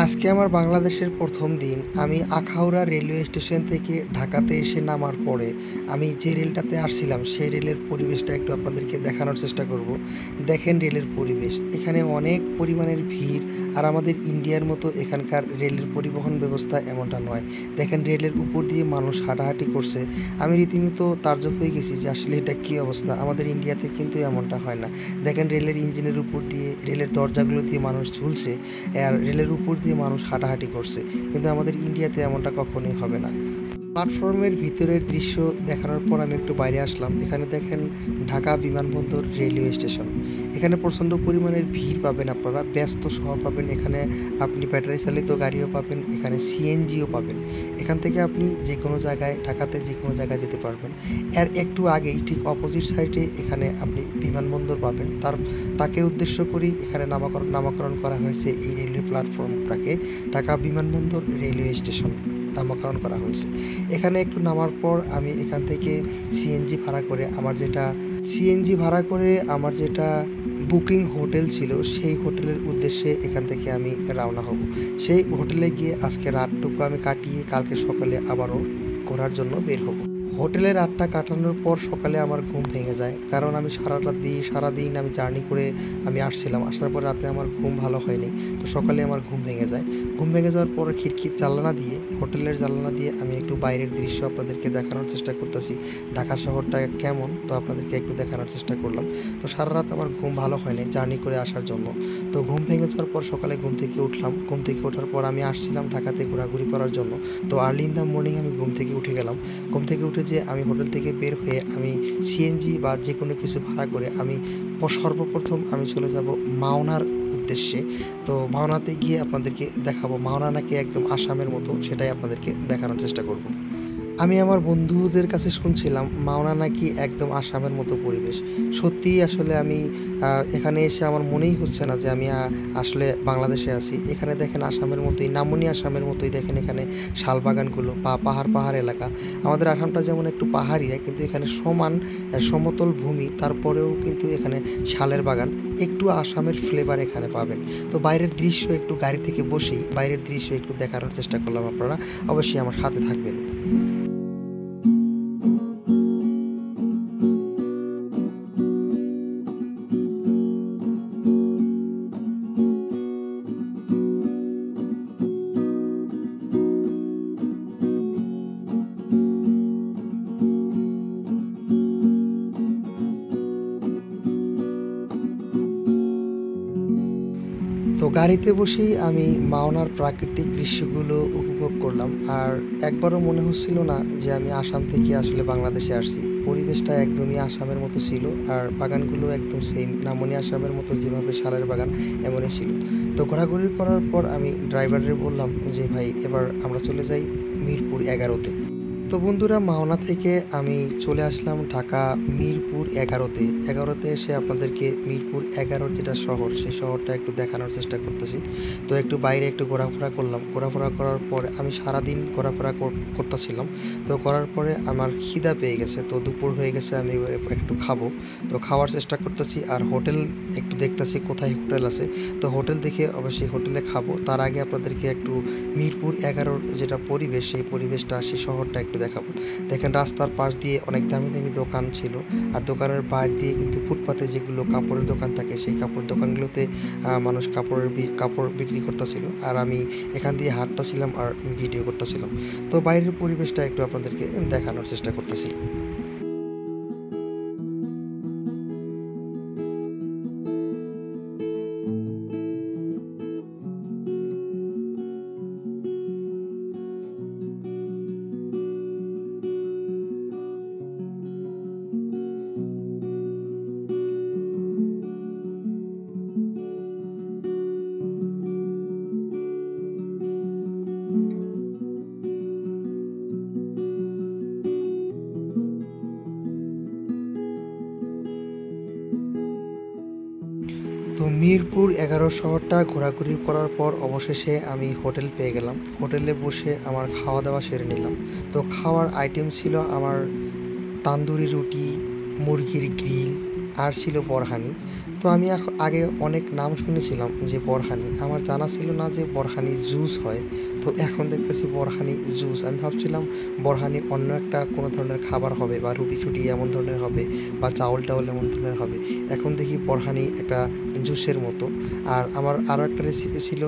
আজকে আমার বাংলাদেশের প্রথম দিন। আমি আখাউড়া রেলওয়ে স্টেশন থেকে ঢাকাতে এসে নামার পরে আমি যে রেলটাতে আসছিলাম সেই রেলের পরিবেশটা একটু আপনাদেরকে দেখানোর চেষ্টা করব। দেখেন রেলের পরিবেশ, এখানে অনেক পরিমাণের ভিড়। আর আমাদের ইন্ডিয়ার মতো এখানকার রেলের পরিবহন ব্যবস্থা এমনটা নয়। দেখেন রেলের উপর দিয়ে মানুষ হাঁটাহাঁটি করছে। আমি রীতিমতো তাজ্জব হয়ে গেছি যে আসলে এটা কী অবস্থা, আমাদের ইন্ডিয়াতে কিন্তু এমনটা হয় না। দেখেন রেলের ইঞ্জিনের উপর দিয়ে, রেলের দরজাগুলো দিয়ে মানুষ ঝুলছে, আর রেলের উপর দিয়ে মানুষ হাঁটাহাঁটি করছে। কিন্তু আমাদের ইন্ডিয়াতে এমনটা কখনোই হবে না। প্ল্যাটফর্মের ভিতরের দৃশ্য দেখানোর পর আমি একটু বাইরে আসলাম। এখানে দেখেন ঢাকা বিমানবন্দর রেলওয়ে স্টেশন। এখানে প্রচণ্ড পরিমাণের ভিড় পাবেন, আপনারা ব্যস্ত শহর পাবেন। এখানে আপনি ব্যাটারি চালিত গাড়িও পাবেন, এখানে সিএনজিও পাবেন। এখান থেকে আপনি যে কোনো জায়গায়, ঢাকাতে যে কোনো জায়গায় যেতে পারবেন। এর একটু আগেই ঠিক অপোজিট সাইডে এখানে আপনি বিমানবন্দর পাবেন। তাকে উদ্দেশ্য করেই এখানে নামকরণ করা হয়েছে এই রেলওয়ে প্ল্যাটফর্মটাকে ঢাকা বিমানবন্দর রেলওয়ে স্টেশন নামকরণ করা হয়েছে। এখানে একটু নামার পর আমি এখান থেকে সিএনজি ভাড়া করে আমার যেটা বুকিং হোটেল ছিল সেই হোটেলের উদ্দেশ্যে এখান থেকে আমি রওনা হব। সেই হোটেলে গিয়ে আজকে রাতটুকু আমি কাটিয়ে কালকে সকালে আবারও ঘোরার জন্য বের হব। হোটেলে রাতটা কাটানোর পর সকালে আমার ঘুম ভেঙে যায়, কারণ আমি সারাদিন আমি জার্নি করে আমি আসছিলাম। আসার পর রাতে আমার ঘুম ভালো হয়নি, তো সকালে আমার ঘুম ভেঙে যায়। ঘুম ভেঙে যাওয়ার পর হোটেলের জানলা দিয়ে আমি একটু বাইরের দৃশ্য আপনাদেরকে দেখানোর চেষ্টা করতেছি। ঢাকা শহরটা কেমন, তো আপনাদেরকে একটু দেখানোর চেষ্টা করলাম। তো সারা রাত আমার ঘুম ভালো হয়নি জার্নি করে আসার জন্য। তো ঘুম ভেঙে যাওয়ার পর সকালে ঘুম থেকে উঠলাম। ঘুম থেকে ওঠার পর আমি আসছিলাম ঢাকাতে ঘোরাঘুরি করার জন্য। তো আর্লি ইন দ্য মর্নিং আমি ঘুম থেকে উঠে গেলাম। ঘুম থেকে উঠে যে আমি হোটেল থেকে বের হয়ে আমি সিএনজি বা যে কোনো কিছু ভাড়া করে আমি সর্বপ্রথম আমি চলে যাব মাওনার উদ্দেশ্যে। তো মাওনাতে গিয়ে আপনাদেরকে দেখাবো মাওনা নাকি একদম আসামের মতো, সেটাই আপনাদেরকে দেখানোর চেষ্টা করব। আমি আমার বন্ধুদের কাছে শুনছিলাম মাওনা নাকি একদম আসামের মতো পরিবেশ। সত্যিই আসলে আমি এখানে এসে আমার মনেই হচ্ছে না যে আমি আসলে বাংলাদেশে আছি। এখানে দেখেন আসামের মতোই, নামনি আসামের মতোই দেখেন এখানে শালবাগানগুলো বা পাহাড় এলাকা। আমাদের আসামটা যেমন একটু পাহাড়ি, কিন্তু এখানে সমান সমতল ভূমি, তারপরেও কিন্তু এখানে শালের বাগান। একটু আসামের ফ্লেভার এখানে পাবেন। তো বাইরের দৃশ্য একটু গাড়ি থেকে বসেই বাইরের দৃশ্য একটু দেখানোর চেষ্টা করলাম। আপনারা অবশ্যই আমার সাথে থাকবেন। তো গাড়িতে বসেই আমি মাওনার প্রাকৃতিক দৃশ্যগুলো উপভোগ করলাম। আর একবারও মনে হচ্ছিল না যে আমি আসাম থেকে আসলে বাংলাদেশে আসছি। পরিবেশটা একদমই আসামের মতো ছিল, আর বাগানগুলো একদম সেম নামনি আসামের মতো, যেভাবে শালের বাগান এমনই ছিল। তো ঘোরাঘুরি করার পর আমি ড্রাইভারের বললাম যে ভাই এবার আমরা চলে যাই মিরপুর 11-তে। তো বন্ধুরা, মাওনা থেকে আমি চলে আসলাম ঢাকা মিরপুর 11-তে। 11-তে এসে আপনাদেরকে মিরপুর 11-র যেটা শহর, সেই শহরটা একটু দেখানোর চেষ্টা করতেছি। তো একটু বাইরে একটু ঘোরাফেরা করলাম। ঘোরাফেরা করার পর আমি সারাদিন ঘোরাফেরা করতেছিলাম। তো করার পরে আমার খিদা পেয়ে গেছে, তো দুপুর হয়ে গেছে, আমি এবার একটু খাবো। তো খাওয়ার চেষ্টা করতেছি আর হোটেল একটু দেখতেছি কোথায় হোটেল আছে। তো হোটেল দেখে অবশ্যই হোটেলে খাবো। তার আগে আপনাদেরকে একটু মিরপুর 11-র যেটা পরিবেশ, সেই পরিবেশটা, সেই শহরটা একটু দেখাবো। দেখেন রাস্তার পাশ দিয়ে অনেক দামি দামি দোকান ছিল, আর দোকানের বাইরে দিয়ে কিন্তু ফুটপাতে যেগুলো কাপড়ের দোকান থাকে, সেই কাপড় দোকানগুলোতে মানুষ কাপড় বিক্রি করতেছিল, আর আমি এখান দিয়ে হাঁটতেছিলাম আর ভিডিও করতেছিলাম। তো বাইরের পরিবেশটা একটু আপনাদেরকে দেখানোর চেষ্টা করতেছি। তো মিরপুর 11 শহরটা ঘোরাঘুরি করার পর অবশেষে আমি হোটেল পেয়ে গেলাম। হোটেলে বসে আমার খাওয়া দাওয়া সেরে নিলাম। তো খাওয়ার আইটেম ছিল আমার তান্দুরি রুটি, মুরগির গ্রিল, আর ছিল বরহানি। তো আমি আগে অনেক নাম শুনেছিলাম যে বরহানি, আমার জানা ছিল না যে বরহানি জুস হয়। তো এখন দেখতেছি বরহানি জুস। আমি ভাবছিলাম বরহানি অন্য একটা কোনো ধরনের খাবার হবে বা রুটি-টুটি এমন ধরনের হবে বা চাউল-টাউল এমন ধরনের হবে। এখন দেখি বরহানি একটা জুসের মতো। আর আমার আরও একটা রেসিপি ছিল,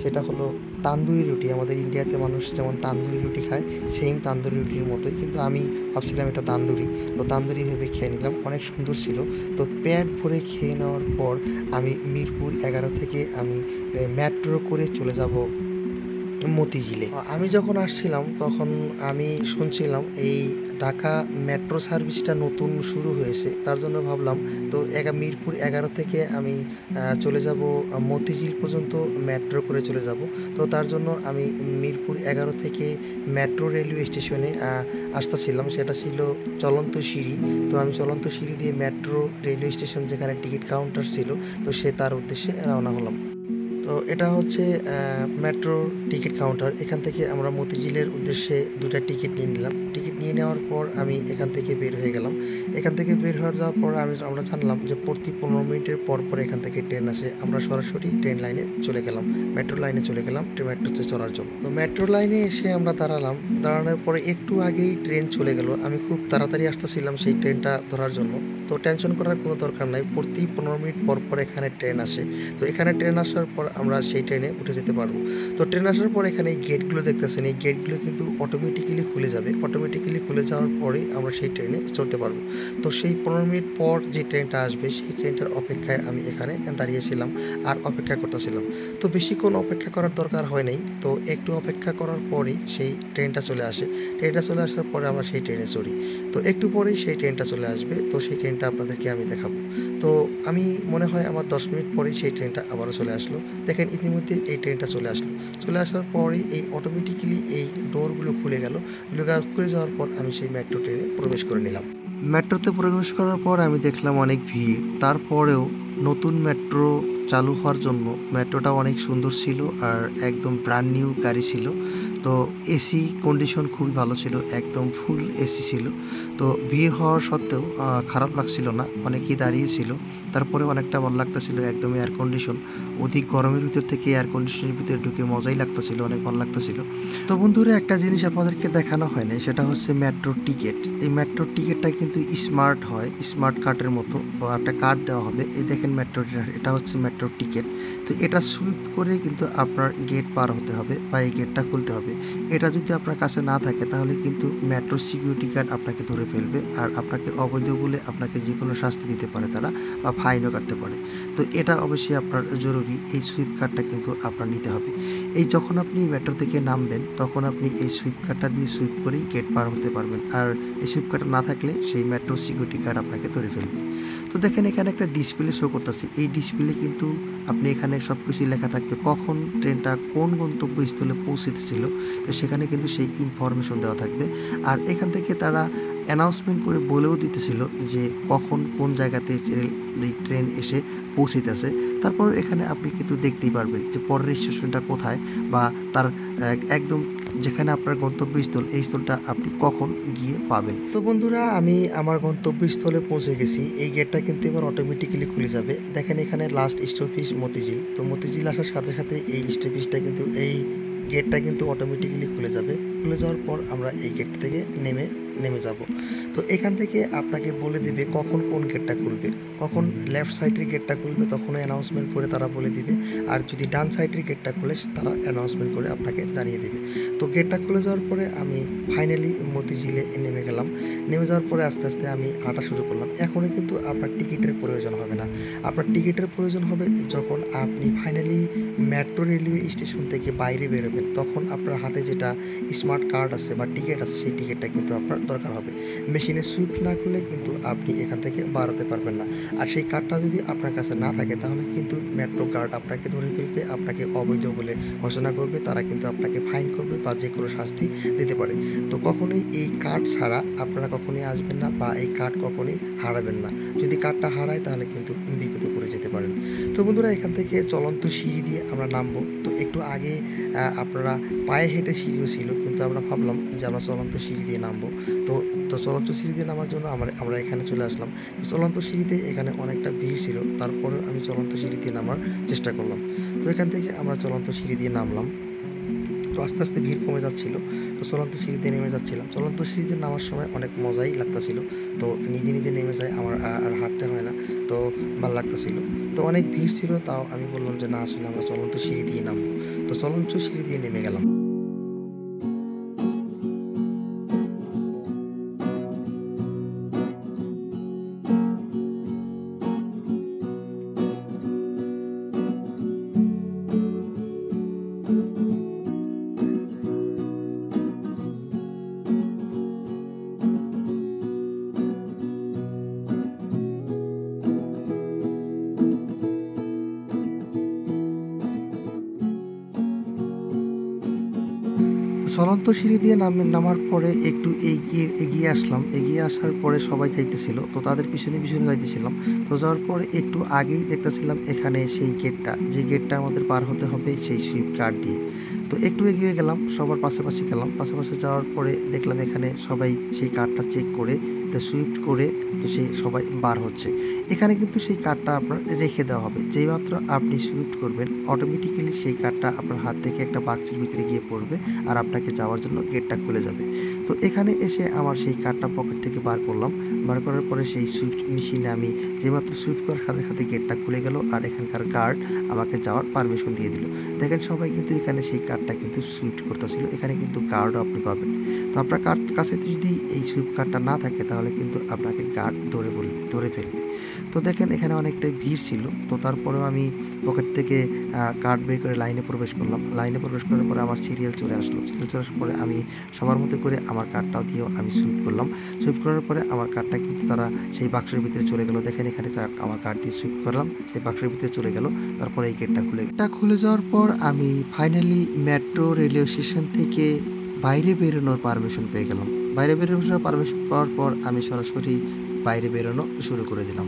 সেটা হলো তান্দুরি রুটি। আমাদের ইন্ডিয়াতে মানুষ যেমন তান্দুরি রুটি খায়, সেম তান্দুরি রুটির মতোই, কিন্তু আমি ভাবছিলাম এটা তান্দুরি। তো তান্দুরি ভেবে খেয়ে নিলাম, অনেক সুন্দর ছিল। তো পেট ভরে খেয়ে নেওয়ার পর আমি মিরপুর 11 থেকে আমি মেট্রো করে চলে যাব মতিঝিলে। আমি যখন আসছিলাম তখন আমি শুনছিলাম এই ঢাকা মেট্রো সার্ভিসটা নতুন শুরু হয়েছে, তার জন্য ভাবলাম তো মিরপুর 11 থেকে আমি চলে যাব মতিঝিল পর্যন্ত মেট্রো করে চলে যাব। তো তার জন্য আমি মিরপুর 11 থেকে মেট্রো রেলওয়ে স্টেশনে আসতেছিলাম, সেটা ছিল চলন্ত সিঁড়ি। তো আমি চলন্ত সিঁড়ি দিয়ে মেট্রো রেলওয়ে স্টেশন যেখানে টিকিট কাউন্টার ছিল, তো তার উদ্দেশ্যে রওনা হলাম। তো এটা হচ্ছে মেট্রো টিকিট কাউন্টার। এখান থেকে আমরা মতিঝিলের উদ্দেশ্যে 2টা টিকিট নিয়ে নিলাম। টিকিট নিয়ে নেওয়ার পর আমি এখান থেকে বের হয়ে গেলাম। এখান থেকে বের হয়ে যাওয়ার পর আমরা জানলাম যে প্রতি 15 মিনিটের পর এখান থেকে ট্রেন আসে। আমরা সরাসরি ট্রেন লাইনে চলে গেলাম, মেট্রো লাইনে চলে গেলাম মেট্রোতে চড়ার জন্য। তো মেট্রো লাইনে এসে আমরা দাঁড়ালাম। দাঁড়ানোর পরে একটু আগেই ট্রেন চলে গেল। আমি খুব তাড়াতাড়ি আসতেছিলাম সেই ট্রেনটা ধরার জন্য। তো টেনশন করার কোনো দরকার নাই, প্রতি 15 মিনিট পর এখানে ট্রেন আসে। তো এখানে ট্রেন আসার পর আমরা সেই ট্রেনে উঠে যেতে পারবো। তো ট্রেন আসার পর এখানে এই গেটগুলো দেখতেছেন, এই গেটগুলো কিন্তু অটোমেটিক্যালি খুলে যাবে। অটোমেটিক্যালি খুলে যাওয়ার পরেই আমরা সেই ট্রেনে চড়তে পারবো। তো সেই 15 মিনিট পর যে ট্রেনটা আসবে সেই ট্রেনটার অপেক্ষায় আমি এখানে দাঁড়িয়েছিলাম আর অপেক্ষা করতেছিলাম। তো বেশিক্ষণ অপেক্ষা করার দরকার হয় নাই। তো একটু অপেক্ষা করার পরেই সেই ট্রেনটা চলে আসে। ট্রেনটা চলে আসার পরে আমরা সেই ট্রেনে চড়ি। তো একটু পরেই সেই ট্রেনটা চলে আসবে। তো সেই ট্রেনটা আপনাদেরকে আমি দেখাবো। তো আমি মনে হয় আমার 10 মিনিট পরেই সেই ট্রেনটা আবারও চলে আসলো। দেখেন ইতিমধ্যে এই ট্রেনটা চলে আসলো। চলে আসার পরেই এই অটোমেটিক্যালি এই ডোরগুলো খুলে গেল। খুলে যাওয়ার পর আমি সেই মেট্রো ট্রেনে প্রবেশ করে নিলাম। মেট্রোতে প্রবেশ করার পর আমি দেখলাম অনেক ভিড়। তারপরেও নতুন মেট্রো চালু হওয়ার জন্য মেট্রোটা অনেক সুন্দর ছিল আর একদম ব্র্যান্ড নিউ গাড়ি ছিল। তো এসি কন্ডিশন খুবই ভালো ছিল, একদম ফুল এসি ছিল। তো ভিড় হওয়ার সত্ত্বেও খারাপ লাগছিল না, অনেকেই দাঁড়িয়েছিল। তারপরে অনেকটা ভালো লাগতেছিল, একদম এয়ার কন্ডিশন। অধিক গরমের ভিতর থেকে এয়ার কন্ডিশনের ভিতরে ঢুকে মজাই লাগতেছিল, অনেক ভালো লাগতেছিল। তো বন্ধুরা, একটা জিনিস আপনাদেরকে দেখানো হয় না, সেটা হচ্ছে মেট্রোর টিকিট। এই মেট্রোর টিকিটটা কিন্তু স্মার্ট হয়, স্মার্ট কার্ডের মতো। তো একটা কার্ড দেওয়া হবে, এই দেখেন মেট্রো, এটা হচ্ছে মেট্রোর টিকিট। তো এটা সুইপ করে কিন্তু আপনার গেট পার হতে হবে বা এই গেটটা খুলতে হবে। এটা যদি আপনার কাছে না থাকে তাহলে কিন্তু মেট্রো সিকিউরিটি গার্ড আপনাকে ধরে ফেলবে আর আপনাকে অবৈধ বলে আপনাকে যে কোনো শাস্তি দিতে পারে তারা, বা ফাইনও কাটতে পারে। তো এটা অবশ্যই আপনার জরুরি, এই সুইপ কার্ডটা কিন্তু আপনার নিতে হবে। এই যখন আপনি মেট্রো থেকে নামবেন তখন আপনি এই সুইপ কার্ডটা দিয়ে সুইপ করেই গেট পার হতে পারবেন। আর এই সুইপ কার্ডটা না থাকলে সেই মেট্রো সিকিউরিটি গার্ড আপনাকে ধরে ফেলবে। তো দেখেন এখানে একটা ডিসপ্লে শো করতেছে। এই ডিসপ্লে কিন্তু আপনি এখানে সব কিছুই লেখা থাকবে, কখন ট্রেনটা কোন গন্তব্যস্থলে পৌঁছেছিল, তো সেখানে কিন্তু সেই ইনফরমেশন দেওয়া থাকবে। আর এখান থেকে তারা অ্যানাউন্সমেন্ট করে বলেও দিতেছিল যে কখন কোন জায়গাতে এই ট্রেন এসে পৌঁছিতেছে। তারপর এখানে আপনি কিন্তু দেখতেই পারবেন যে পরের স্টেশনটা কোথায় বা তার একদম যেখানে আপনার গন্তব্যস্থল, এই স্থলটা আপনি কখন গিয়ে পাবেন। তো বন্ধুরা, আমি আমার গন্তব্যস্থলে পৌঁছে গেছি। এই গেটটা কিন্তু এবার অটোমেটিক্যালি খুলে যাবে। দেখেন এখানে লাস্ট স্টপেজ মতিঝিল। তো মতিঝিল আসার সাথে সাথে এই স্টপেজটা কিন্তু, এই গেটটা কিন্তু অটোমেটিক্যালি খুলে যাবে। খুলে যাওয়ার পর আমরা এই গেট থেকে নেমে যাব। তো এখান থেকে আপনাকে বলে দিবে কখন কোন গেটটা খুলবে। কখন লেফট সাইডের গেটটা খুলবে তখনও অ্যানাউন্সমেন্ট করে তারা বলে দিবে। আর যদি ডান সাইডের গেটটা খুলে তারা অ্যানাউন্সমেন্ট করে আপনাকে জানিয়ে দেবে। তো গেটটা খুলে যাওয়ার পরে আমি ফাইনালি মতিঝিলে নেমে গেলাম। নেমে যাওয়ার পরে আস্তে আস্তে আমি হাঁটা শুরু করলাম। এখনই কিন্তু আপনার টিকিটের প্রয়োজন হবে না। আপনার টিকিটের প্রয়োজন হবে যখন আপনি ফাইনালি মেট্রো রেলওয়ে স্টেশন থেকে বাইরে বেরোবেন, তখন আপনার হাতে যেটা স্মার্ট কার্ড আছে বা টিকিট আছে সেই টিকিটটা কিন্তু আপনার দরকার হবে। মেশিনে সুইপ না করলে কিন্তু আপনি এখান থেকে বার হতে পারবেন না। আর সেই কার্ডটা যদি আপনার কাছে না থাকে তাহলে কিন্তু মেট্রো গার্ড আপনাকে ধরে ফেলবে, আপনাকে অবৈধ বলে ঘোষণা করবে। তারা কিন্তু আপনাকে ফাইন করবে বা যে কোনো শাস্তি দিতে পারে। তো কখনোই এই কার্ড ছাড়া আপনারা কখনোই আসবেন না বা এই কার্ড কখনোই হারাবেন না। যদি কার্ডটা হারায় তাহলে কিন্তু বিপদে পড়ে যেতে পারেন। তো বন্ধুরা, এখান থেকে চলন্ত সিঁড়ি দিয়ে আমরা নামবো। তো একটু আগে আপনারা পায়ে হেঁটে সিঁড়িও ছিল, কিন্তু আমরা ভাবলাম যে আমরা চলন্ত সিঁড়ি দিয়ে নামবো। তো তো চলন্ত সিঁড়ি দিয়ে নামার জন্য আমরা এখানে চলে আসলাম। তো চলন্ত সিঁড়িতে এখানে অনেকটা ভিড় ছিল, তারপরেও আমি চলন্ত সিঁড়ি দিয়ে নামার চেষ্টা করলাম। তো এখান থেকে আমরা চলন্ত সিঁড়ি দিয়ে নামলাম। তো আস্তে আস্তে ভিড় কমে যাচ্ছিল। তো চলন্ত সিঁড়িতে নেমে যাচ্ছিলাম। চলন্ত সিঁড়িতে নামার সময় অনেক মজাই লাগতাছিল। তো নিজে নিজে নেমে যায়, আমার আর হাঁটতে হয় না। তো ভাল লাগতাছিল। তো অনেক ভিড় ছিল, তাও আমি বললাম যে না, আসলে আমরা চলন্ত সিঁড়ি দিয়ে নামবো। তো চলন্ত সিঁড়ি দিয়ে নেমে গেলাম। চলন্ত সিঁড়ি দিয়ে নামার পরে একটু এগিয়ে আসলাম। এগিয়ে আসার পরে সবাই যাইতেছিল, তো তাদের পিছনে পিছনে যাইতেছিলাম। তো যাওয়ার পরে একটু আগেই দেখতেছিলাম এখানে সেই গেটটা, যে গেটটা আমাদের পার হতে হবে সেই সুইফট কার্ড দিয়ে। তো একটু এগিয়ে গেলাম, সবার পাশাপাশি গেলাম। পাশাপাশি যাওয়ার পরে দেখলাম এখানে সবাই সেই কার্ডটা চেক করে, তো সুইফট করে, তো সে সবাই বার হচ্ছে। এখানে কিন্তু সেই কার্ডটা আপনার রেখে দেওয়া হবে। যেই মাত্র আপনি সুইফট করবেন, অটোমেটিক্যালি সেই কার্ডটা আপনার হাত থেকে একটা বাক্সের ভিতরে গিয়ে পড়বে, আর আপনাকে যাওয়ার জন্য গেটটা খুলে যাবে। তো এখানে এসে আমার সেই কার্ডটা পকেট থেকে বার করলাম। বার করার পরে সেই সুইফট মেশিনে আমি যেমাত্র সুইফট করার সাথে সাথে গেটটা খুলে গেল, আর এখানকার গার্ড আমাকে যাওয়ার পারমিশন দিয়ে দিল। দেখেন সবাই কিন্তু এখানে সেই কার্ডটা কিন্তু সুইফট করতেছিল। এখানে কিন্তু গার্ডও আপনি পাবেন। তো আপনার কাছে যদি এই সুইফট কার্ডটা না থাকে, তাহলে কিন্তু আপনাকে গার্ড ধরে ফেলবে। তো দেখেন এখানে অনেকটাই ভিড় ছিল। তো তারপরেও আমি পকেট থেকে কার্ড বের করে লাইনে প্রবেশ করলাম। লাইনে প্রবেশ করার পরে আমার সিরিয়াল চলে আসলো। সিরিয়াল চলে আসার পরে আমি সবার মতো করে আমার কার্ডটাও দিয়েও আমি সুইপ করলাম। সুইপ করার পরে আমার কার্ডটা কিন্তু তারা সেই বাক্সের ভিতরে চলে গেল। দেখেন এখানে আমার কার্ড দিয়ে সুইপ করলাম, সেই বাক্সের ভিতরে চলে গেল। তারপরে এই গেটটা খুলে যাওয়ার পর আমি ফাইনালি মেট্রো রেলওয়ে স্টেশন থেকে বাইরে বেরোনোর পারমিশন পেয়ে গেলাম। বাইরে বেরোনোর পারমিশন পাওয়ার পর আমি সরাসরি বাইরে বেরোনো শুরু করে দিলাম।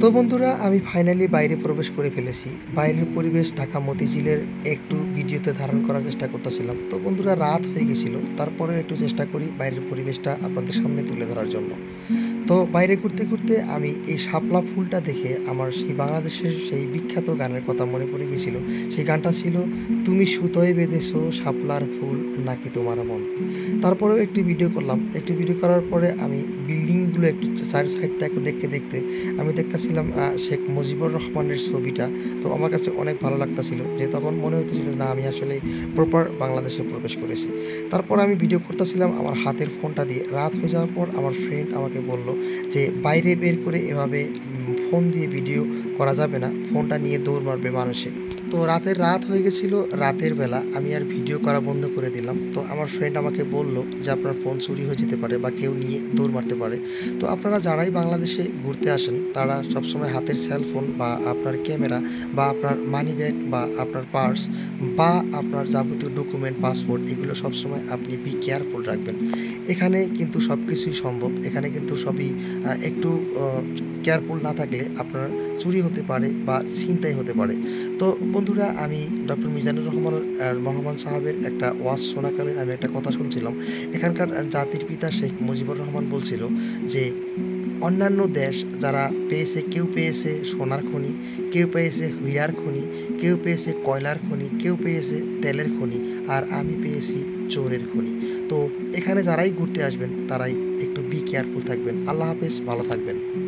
তো বন্ধুরা, আমি ফাইনালি বাইরে প্রবেশ করে ফেলেছি। বাইরের পরিবেশ ঢাকা মতিঝিলের একটু ভিডিওতে ধারণ করার চেষ্টা করতেছিলাম। তো বন্ধুরা, রাত হয়ে গেছিল, তারপরেও একটু চেষ্টা করি বাইরের পরিবেশটা আপনাদের সামনে তুলে ধরার জন্য। তো বাইরে ঘুরতে ঘুরতে আমি এই শাপলা ফুলটা দেখে আমার সেই বাংলাদেশের সেই বিখ্যাত গানের কথা মনে পড়ে গেছিল। সেই গানটা ছিল, তুমি সুতোয় বেঁধেছো শাপলার ফুল নাকি তোমার মন। তারপরেও একটি ভিডিও করলাম। একটি ভিডিও করার পরে আমি বিল্ডিংগুলো একটু চারি সাইডটা একটু দেখতে দেখতে আমি দেখতেছিলাম শেখ মুজিবুর রহমানের ছবিটা। তো আমার কাছে অনেক ভালো লাগতেছিল, যে তখন মনে হইতেছিল না আমি আসলে প্রপার বাংলাদেশে প্রবেশ করেছি। তারপর আমি ভিডিও করতেছিলাম আমার হাতের ফোনটা দিয়ে। রাত হয়ে যাওয়ার পর আমার ফ্রেন্ড আমাকে বলল যে বাইরে বের করে এভাবে ফোন দিয়ে ভিডিও করা যাবে না, ফোনটা নিয়ে দৌড় মারবে মানুষে। তো রাত হয়ে গেছিল, রাতের বেলা আমি আর ভিডিও করা বন্ধ করে দিলাম। তো আমার ফ্রেন্ড আমাকে বলল যে আপনার ফোন চুরি হয়ে যেতে পারে বা কেউ নিয়ে দৌড় মারতে পারে। তো আপনারা যারাই বাংলাদেশে ঘুরতে আসেন, তারা সবসময় হাতের সেলফোন বা আপনার ক্যামেরা বা আপনার মানি ব্যাগ বা আপনার পার্স বা আপনার যাবতীয় ডকুমেন্ট, পাসপোর্ট, এগুলো সবসময় আপনি বি কেয়ারফুল রাখবেন। এখানে কিন্তু সব কিছুই সম্ভব। এখানে কিন্তু সবই একটু কেয়ারফুল না থাকলে আপনার চুরি হতে পারে বা ছিনতাই হতে পারে। তো বন্ধুরা, আমি ডক্টর মিজানুর রহমান রহমান সাহেবের একটা ওয়াজ শোনাকালীন আমি একটা কথা শুনছিলাম। এখানকার জাতির পিতা শেখ মুজিবুর রহমান বলছিল যে অন্যান্য দেশ যারা পেয়েছে, কেউ পেয়েছে সোনার খনি, কেউ পেয়েছে হীরার খনি, কেউ পেয়েছে কয়লার খনি, কেউ পেয়েছে তেলের খনি, আর আমি পেয়েছি চোরের খনি। তো এখানে যারাই ঘুরতে আসবেন তারাই একটু বি কেয়ারফুল থাকবেন। আল্লাহ হাফেজ, ভালো থাকবেন।